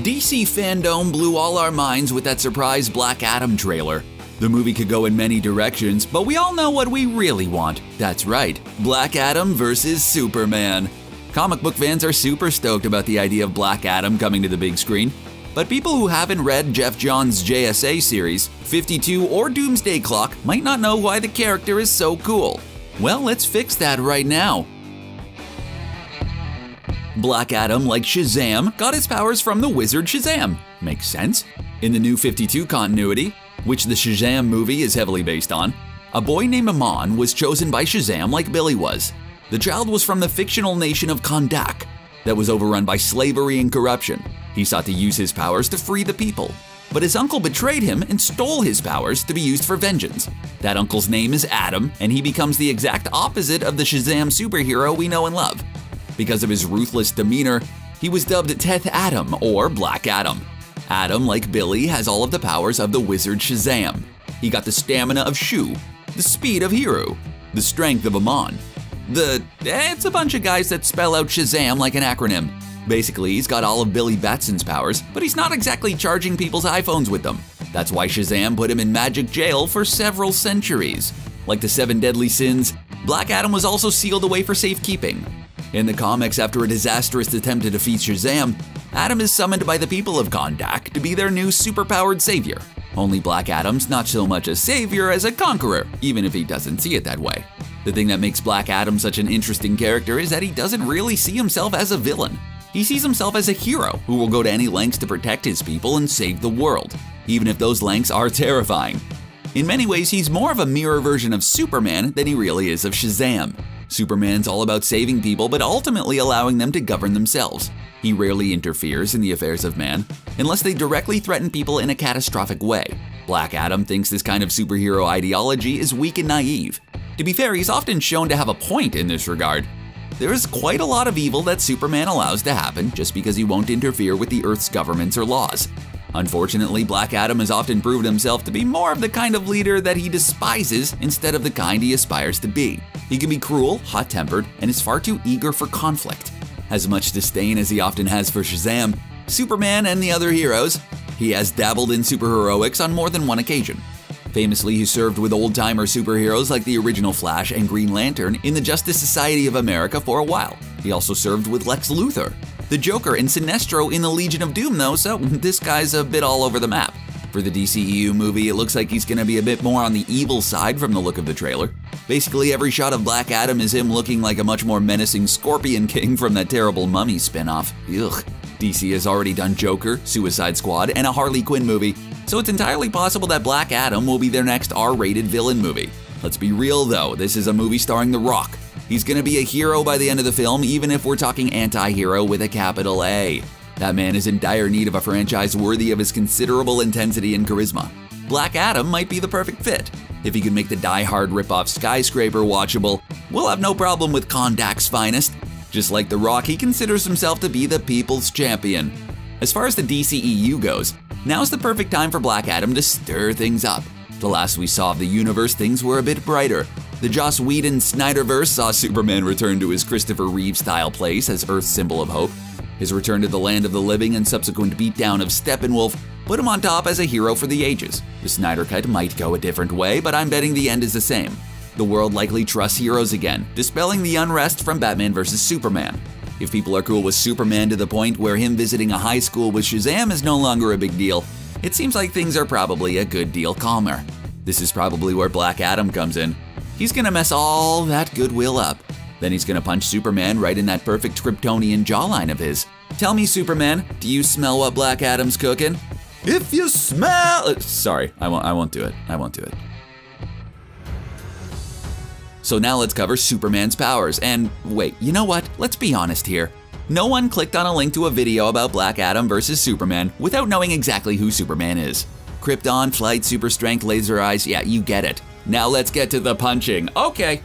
DC Fandome blew all our minds with that surprise Black Adam trailer. The movie could go in many directions, but we all know what we really want. That's right, Black Adam versus Superman. Comic book fans are super stoked about the idea of Black Adam coming to the big screen. But people who haven't read Jeff Johns' JSA series, 52, or Doomsday Clock might not know why the character is so cool. Well, let's fix that right now. Black Adam, like Shazam, got his powers from the wizard Shazam. Makes sense. In the New 52 continuity, which the Shazam movie is heavily based on, a boy named Amon was chosen by Shazam like Billy was. The child was from the fictional nation of Kahndaq that was overrun by slavery and corruption. He sought to use his powers to free the people. But his uncle betrayed him and stole his powers to be used for vengeance. That uncle's name is Adam, and he becomes the exact opposite of the Shazam superhero we know and love. Because of his ruthless demeanor, he was dubbed Teth-Adam, or Black Adam. Adam, like Billy, has all of the powers of the wizard Shazam. He got the stamina of Shu, the speed of Hiru, the strength of Amon. It's a bunch of guys that spell out Shazam like an acronym. Basically, he's got all of Billy Batson's powers, but he's not exactly charging people's iPhones with them. That's why Shazam put him in magic jail for several centuries. Like the 7 deadly sins, Black Adam was also sealed away for safekeeping. In the comics, after a disastrous attempt to defeat Shazam, Adam is summoned by the people of Kahndaq to be their new superpowered savior. Only Black Adam's not so much a savior as a conqueror, even if he doesn't see it that way. The thing that makes Black Adam such an interesting character is that he doesn't really see himself as a villain. He sees himself as a hero who will go to any lengths to protect his people and save the world, even if those lengths are terrifying. In many ways, he's more of a mirror version of Superman than he really is of Shazam. Superman's all about saving people, but ultimately allowing them to govern themselves. He rarely interferes in the affairs of man, unless they directly threaten people in a catastrophic way. Black Adam thinks this kind of superhero ideology is weak and naive. To be fair, he's often shown to have a point in this regard. There is quite a lot of evil that Superman allows to happen just because he won't interfere with the Earth's governments or laws. Unfortunately, Black Adam has often proved himself to be more of the kind of leader that he despises instead of the kind he aspires to be. He can be cruel, hot-tempered, and is far too eager for conflict. As much disdain as he often has for Shazam, Superman, and the other heroes, he has dabbled in superheroics on more than one occasion. Famously, he served with old-timer superheroes like the original Flash and Green Lantern in the Justice Society of America for a while. He also served with Lex Luthor, the Joker, and Sinestro in the Legion of Doom though, so this guy's a bit all over the map. For the DCEU movie, it looks like he's gonna be a bit more on the evil side from the look of the trailer. Basically, every shot of Black Adam is him looking like a much more menacing Scorpion King from that terrible Mummy spinoff. Ugh. DC has already done Joker, Suicide Squad, and a Harley Quinn movie, so it's entirely possible that Black Adam will be their next R-rated villain movie. Let's be real though, this is a movie starring The Rock. He's gonna be a hero by the end of the film, even if we're talking anti-hero with a capital A. That man is in dire need of a franchise worthy of his considerable intensity and charisma. Black Adam might be the perfect fit. If he can make the die-hard rip-off Skyscraper watchable, we'll have no problem with Kahndaq's finest. Just like The Rock, he considers himself to be the people's champion. As far as the DCEU goes, now's the perfect time for Black Adam to stir things up. The last we saw of the universe, things were a bit brighter. The Joss Whedon Snyderverse saw Superman return to his Christopher Reeve-style place as Earth's symbol of hope. His return to the land of the living and subsequent beatdown of Steppenwolf put him on top as a hero for the ages. The Snyder Cut might go a different way, but I'm betting the end is the same. The world likely trusts heroes again, dispelling the unrest from Batman vs. Superman. If people are cool with Superman to the point where him visiting a high school with Shazam is no longer a big deal, it seems like things are probably a good deal calmer. This is probably where Black Adam comes in. He's gonna mess all that goodwill up. Then he's gonna punch Superman right in that perfect Kryptonian jawline of his. Tell me, Superman, do you smell what Black Adam's cooking? If you smell… Sorry, I won't do it. I won't do it. So now let's cover Superman's powers. And wait, you know what? Let's be honest here. No one clicked on a link to a video about Black Adam versus Superman without knowing exactly who Superman is. Krypton, flight, super strength, laser eyes, yeah, you get it. Now let's get to the punching. Okay.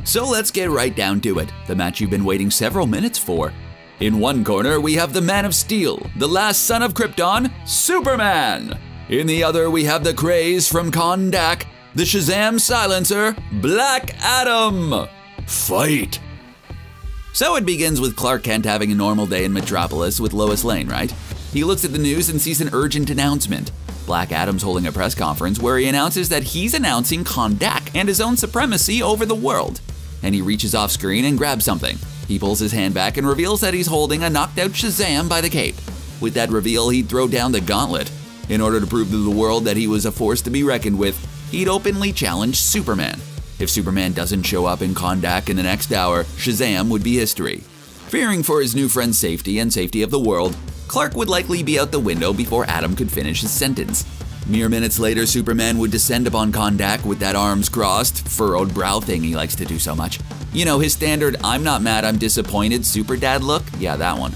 So let's get right down to it, the match you've been waiting several minutes for. In one corner, we have the Man of Steel, the last son of Krypton, Superman. In the other, we have the craze from Kahndaq, the Shazam silencer, Black Adam. Fight! So it begins with Clark Kent having a normal day in Metropolis with Lois Lane, right? He looks at the news and sees an urgent announcement. Black Adam's holding a press conference where he announces that he's announcing Kahndaq and his own supremacy over the world. And he reaches off screen and grabs something. He pulls his hand back and reveals that he's holding a knocked out Shazam by the cape. With that reveal, he'd throw down the gauntlet. In order to prove to the world that he was a force to be reckoned with, he'd openly challenge Superman. If Superman doesn't show up in Kahndaq in the next hour, Shazam would be history. Fearing for his new friend's safety and safety of the world, Clark would likely be out the window before Adam could finish his sentence. Mere minutes later, Superman would descend upon Kahndaq with that arms crossed, furrowed brow thing he likes to do so much. You know, his standard "I'm not mad, I'm disappointed" super dad look? Yeah, that one.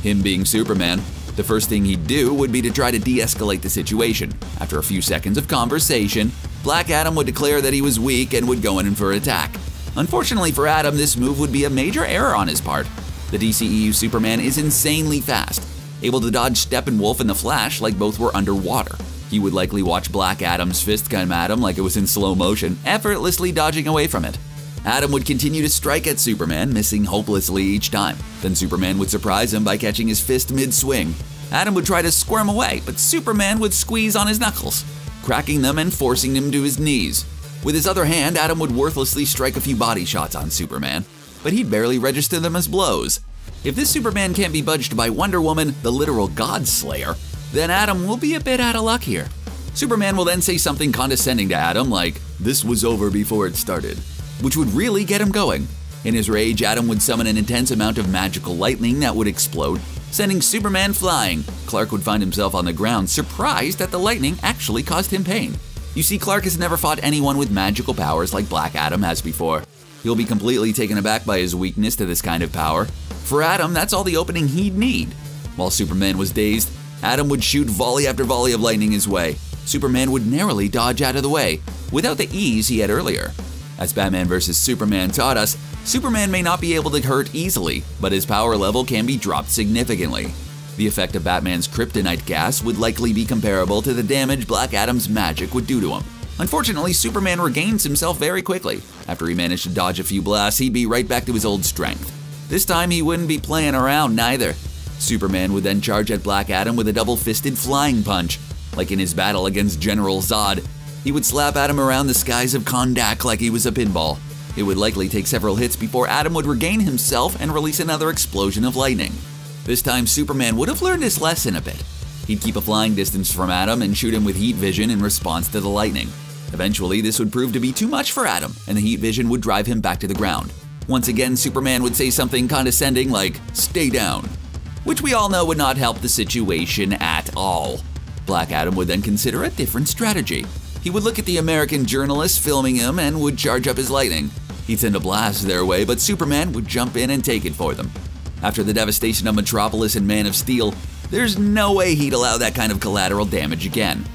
Him being Superman, the first thing he'd do would be to try to de-escalate the situation. After a few seconds of conversation, Black Adam would declare that he was weak and would go in for attack. Unfortunately for Adam, this move would be a major error on his part. The DCEU Superman is insanely fast, able to dodge Steppenwolf and the Flash like both were underwater. He would likely watch Black Adam's fist come at him like it was in slow motion, effortlessly dodging away from it. Adam would continue to strike at Superman, missing hopelessly each time. Then Superman would surprise him by catching his fist mid-swing. Adam would try to squirm away, but Superman would squeeze on his knuckles, cracking them and forcing him to his knees. With his other hand, Adam would worthlessly strike a few body shots on Superman, but he'd barely register them as blows. If this Superman can't be budged by Wonder Woman, the literal God Slayer, then Adam will be a bit out of luck here. Superman will then say something condescending to Adam like, "This was over before it started," which would really get him going. In his rage, Adam would summon an intense amount of magical lightning that would explode, sending Superman flying. Clark would find himself on the ground, surprised that the lightning actually caused him pain. You see, Clark has never fought anyone with magical powers like Black Adam has before. He'll be completely taken aback by his weakness to this kind of power. For Adam, that's all the opening he'd need. While Superman was dazed, Adam would shoot volley after volley of lightning his way. Superman would narrowly dodge out of the way, without the ease he had earlier. As Batman vs. Superman taught us, Superman may not be able to hurt easily, but his power level can be dropped significantly. The effect of Batman's kryptonite gas would likely be comparable to the damage Black Adam's magic would do to him. Unfortunately, Superman regains himself very quickly. After he managed to dodge a few blasts, he'd be right back to his old strength. This time he wouldn't be playing around neither. Superman would then charge at Black Adam with a double-fisted flying punch. Like in his battle against General Zod, he would slap Adam around the skies of Kahndaq like he was a pinball. It would likely take several hits before Adam would regain himself and release another explosion of lightning. This time, Superman would have learned his lesson a bit. He'd keep a flying distance from Adam and shoot him with heat vision in response to the lightning. Eventually, this would prove to be too much for Adam, and the heat vision would drive him back to the ground. Once again, Superman would say something condescending like, "Stay down," which we all know would not help the situation at all. Black Adam would then consider a different strategy. He would look at the American journalists filming him and would charge up his lightning. He'd send a blast their way, but Superman would jump in and take it for them. After the devastation of Metropolis and Man of Steel, there's no way he'd allow that kind of collateral damage again.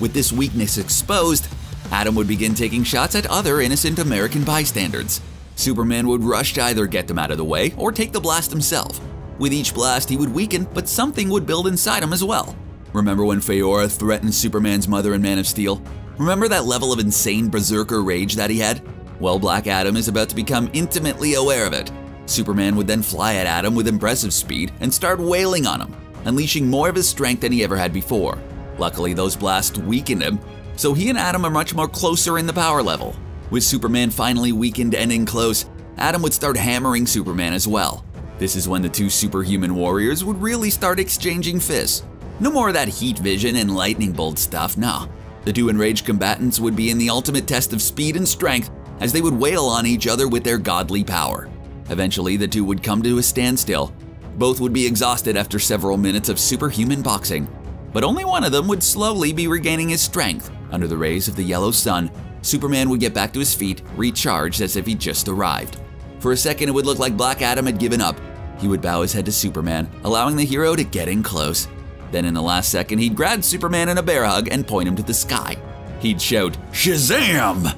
With this weakness exposed, Adam would begin taking shots at other innocent American bystanders. Superman would rush to either get them out of the way or take the blast himself. With each blast, he would weaken, but something would build inside him as well. Remember when Faora threatened Superman's mother in Man of Steel? Remember that level of insane berserker rage that he had? Well, Black Adam is about to become intimately aware of it. Superman would then fly at Adam with impressive speed and start wailing on him, unleashing more of his strength than he ever had before. Luckily, those blasts weakened him, so he and Adam are much more closer in the power level. With Superman finally weakened and in close, Adam would start hammering Superman as well. This is when the two superhuman warriors would really start exchanging fists. No more of that heat vision and lightning bolt stuff, nah. The two enraged combatants would be in the ultimate test of speed and strength as they would wail on each other with their godly power. Eventually, the two would come to a standstill. Both would be exhausted after several minutes of superhuman boxing, but only one of them would slowly be regaining his strength. Under the rays of the yellow sun, Superman would get back to his feet, recharged as if he'd just arrived. For a second, it would look like Black Adam had given up. He would bow his head to Superman, allowing the hero to get in close. Then in the last second, he'd grab Superman in a bear hug and point him to the sky. He'd shout, "Shazam!"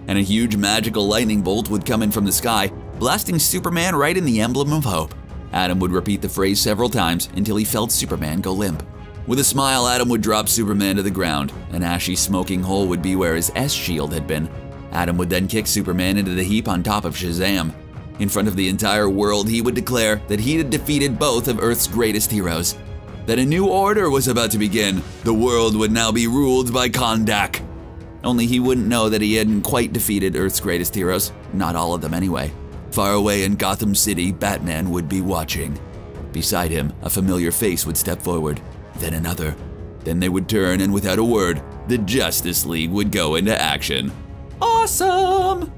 And a huge magical lightning bolt would come in from the sky, blasting Superman right in the emblem of hope. Adam would repeat the phrase several times until he felt Superman go limp. With a smile, Adam would drop Superman to the ground. An ashy, smoking hole would be where his S-shield had been. Adam would then kick Superman into the heap on top of Shazam. In front of the entire world, he would declare that he had defeated both of Earth's greatest heroes. That a new order was about to begin. The world would now be ruled by Kahndaq. Only he wouldn't know that he hadn't quite defeated Earth's greatest heroes. Not all of them anyway. Far away in Gotham City, Batman would be watching. Beside him, a familiar face would step forward, then another. Then they would turn, and without a word, the Justice League would go into action. Awesome!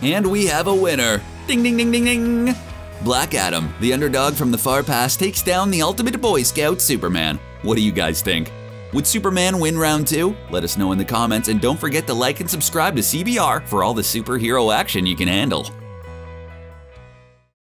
And we have a winner. Ding, ding, ding, ding, ding. Black Adam, the underdog from the far past, takes down the ultimate Boy Scout, Superman. What do you guys think? Would Superman win round 2? Let us know in the comments, and don't forget to like and subscribe to CBR for all the superhero action you can handle.